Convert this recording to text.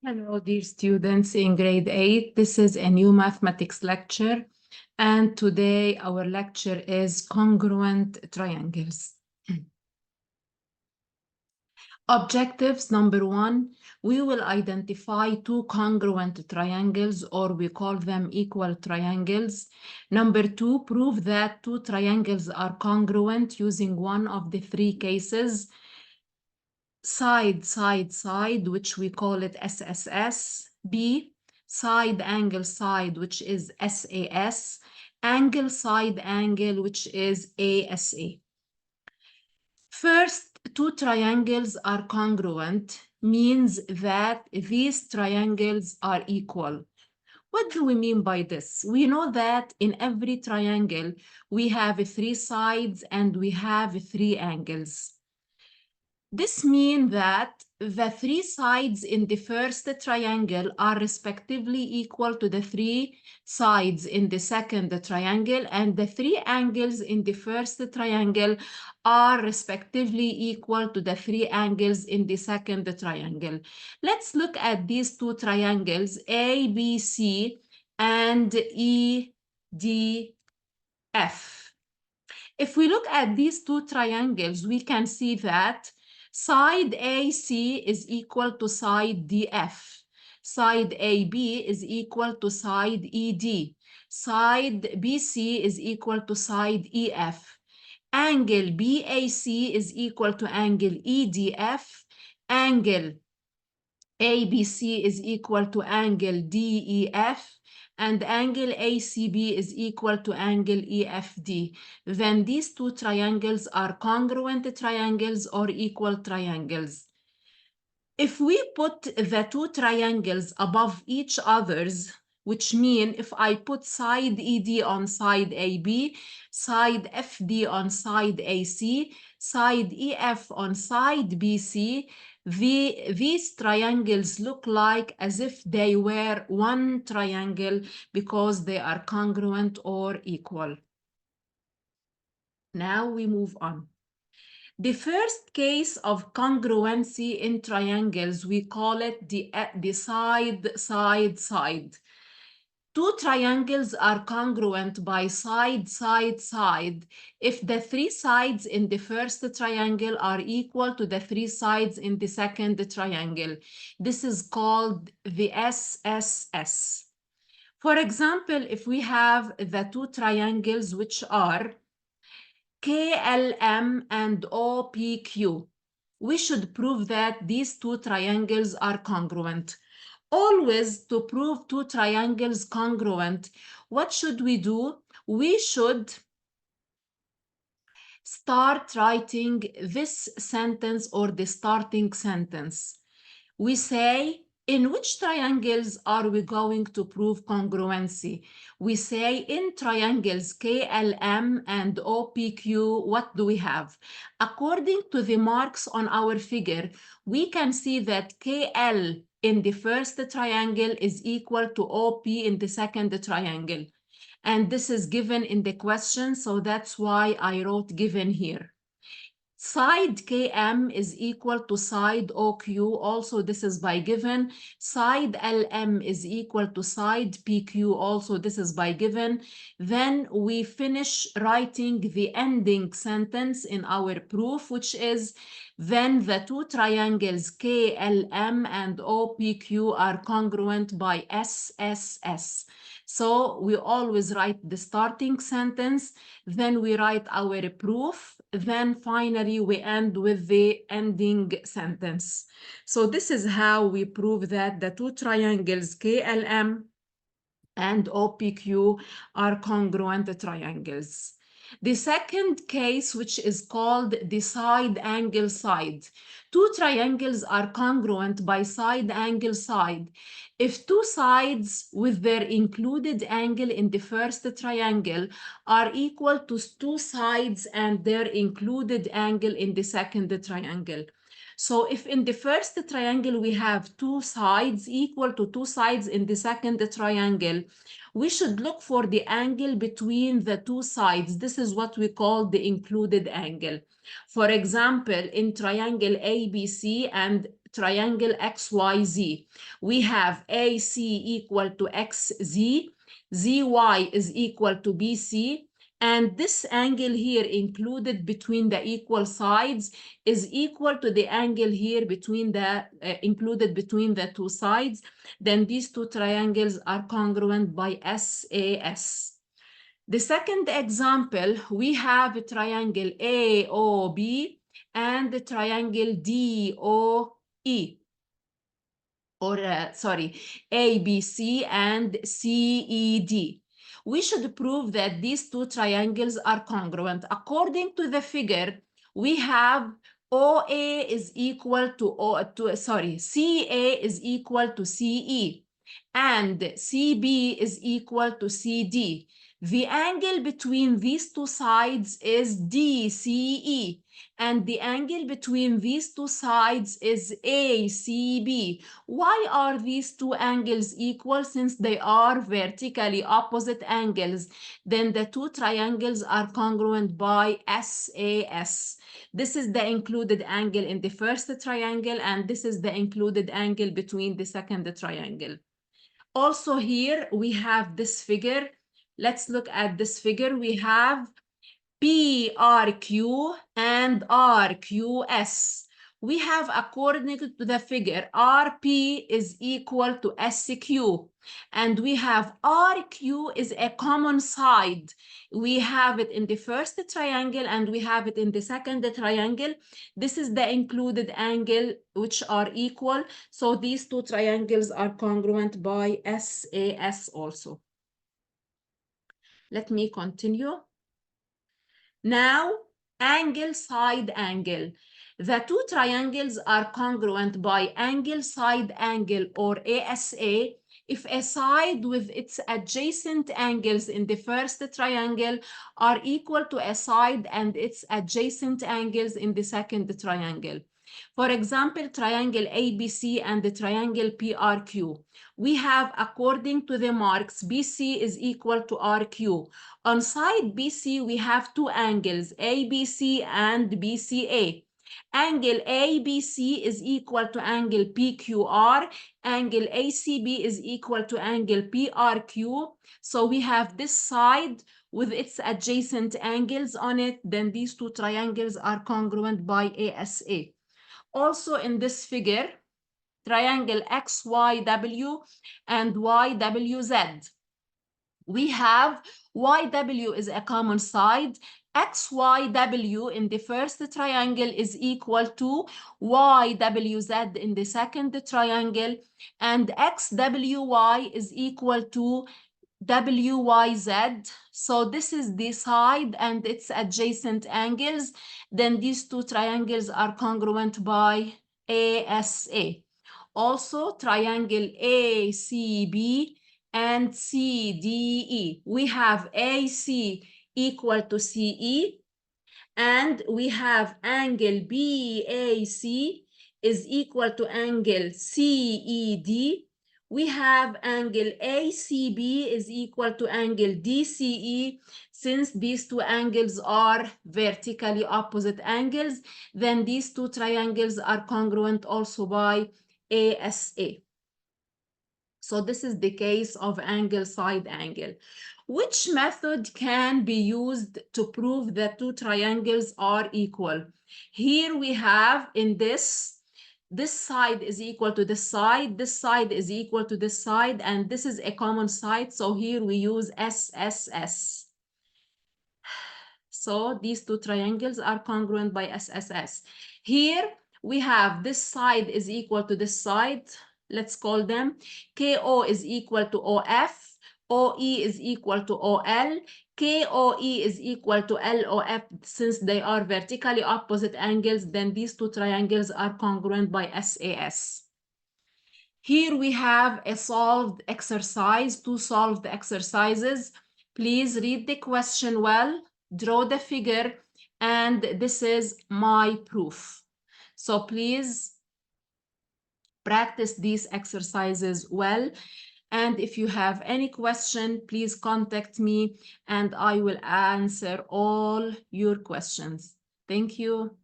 Hello, dear students in grade 8. This is a new mathematics lecture, and today our lecture is congruent triangles. Objectives number 1, we will identify two congruent triangles, or we call them equal triangles. Number 2, prove that two triangles are congruent using one of the three cases. Side, side, side, which we call it SSS. B, side, angle, side, which is SAS. Angle, side, angle, which is ASA. First, two triangles are congruent, means that these triangles are equal. What do we mean by this? We know that in every triangle, we have three sides and we have three angles. This means that the three sides in the first triangle are respectively equal to the three sides in the second triangle, and the three angles in the first triangle are respectively equal to the three angles in the second triangle. Let's look at these two triangles, ABC and EDF. If we look at these two triangles, we can see that side AC is equal to side DF. Side AB is equal to side ED. Side BC is equal to side EF. Angle BAC is equal to angle EDF. Angle ABC is equal to angle DEF. And angle ACB is equal to angle EFD. Then these two triangles are congruent triangles or equal triangles. If we put the two triangles above each other's, which means if I put side ED on side AB, side FD on side AC, side EF on side BC, these triangles look like as if they were one triangle because they are congruent or equal. Now we move on. The first case of congruency in triangles, we call it the side, side, side. Two triangles are congruent by side, side, side if the three sides in the first triangle are equal to the three sides in the second triangle. This is called the SSS. For example, if we have the two triangles which are KLM and OPQ, we should prove that these two triangles are congruent. Always, to prove two triangles congruent, what should we do? We should start writing this sentence or the starting sentence. We say, in which triangles are we going to prove congruency? We say in triangles KLM and OPQ, what do we have? According to the marks on our figure, we can see that KL in the first triangle is equal to OP in the second triangle. And this is given in the question, so that's why I wrote given here. Side KM is equal to side OQ, also this is by given. Side LM is equal to side PQ, also this is by given. Then we finish writing the ending sentence in our proof, which is, then the two triangles KLM and OPQ are congruent by SSS. So we always write the starting sentence, then we write our proof, then finally we end with the ending sentence. So this is how we prove that the two triangles KLM and OPQ are congruent triangles. The second case, which is called the side angle side. Two triangles are congruent by side angle side if two sides with their included angle in the first triangle are equal to two sides and their included angle in the second triangle. So if in the first triangle we have two sides equal to two sides in the second triangle, we should look for the angle between the two sides. This is what we call the included angle. For example, in triangle ABC and triangle XYZ, we have AC equal to XZ, ZY is equal to BC, and this angle here included between the equal sides is equal to the angle here between the included between the two sides. Then these two triangles are congruent by SAS. The second example, we have a triangle AOB and the triangle DOE, or sorry, ABC and CED. We should prove that these two triangles are congruent. According to the figure, we have OA is equal to CA is equal to CE, and CB is equal to CD. The angle between these two sides is DCE, and the angle between these two sides is ACB. Why are these two angles equal? Since they are vertically opposite angles, then the two triangles are congruent by SAS. This is the included angle in the first triangle, and this is the included angle between the second triangle. Also here we have this figure. Let's look at this figure. We have PRQ and RQS. We have, according to the figure, RP is equal to SQ, and we have RQ is a common side. We have it in the first triangle and we have it in the second triangle. This is the included angle, which are equal. So these two triangles are congruent by SAS also. Let me continue. Now, angle, side, angle. The two triangles are congruent by angle, side, angle, or ASA if a side with its adjacent angles in the first triangle are equal to a side and its adjacent angles in the second triangle. For example, triangle ABC and the triangle PRQ. We have, according to the marks, BC is equal to RQ. On side BC, we have two angles, ABC and BCA. Angle ABC is equal to angle PQR. Angle ACB is equal to angle PRQ. So we have this side with its adjacent angles on it. Then these two triangles are congruent by ASA. Also in this figure, triangle XYW and YWZ. We have YW is a common side. XYW in the first triangle is equal to YWZ in the second triangle, and XWY is equal to WYZ. So this is the side and its adjacent angles. Then these two triangles are congruent by ASA. Also, triangle ACB and CDE. We have AC equal to CE, and we have angle BAC is equal to angle CED. We have angle ACB is equal to angle DCE. Since these two angles are vertically opposite angles, then these two triangles are congruent also by ASA. So this is the case of angle, side, angle. Which method can be used to prove that two triangles are equal? Here we have in this side is equal to this side is equal to this side, and this is a common side. So here we use SSS. So these two triangles are congruent by SSS. Here we have this side is equal to this side. Let's call them KO is equal to OF, OE is equal to OL, KOE is equal to LOF. Since they are vertically opposite angles, then these two triangles are congruent by SAS. Here we have a solved exercise, two solved exercises. Please read the question well, draw the figure, and this is my proof. So please practice these exercises well. And if you have any question, please contact me and I will answer all your questions. Thank you.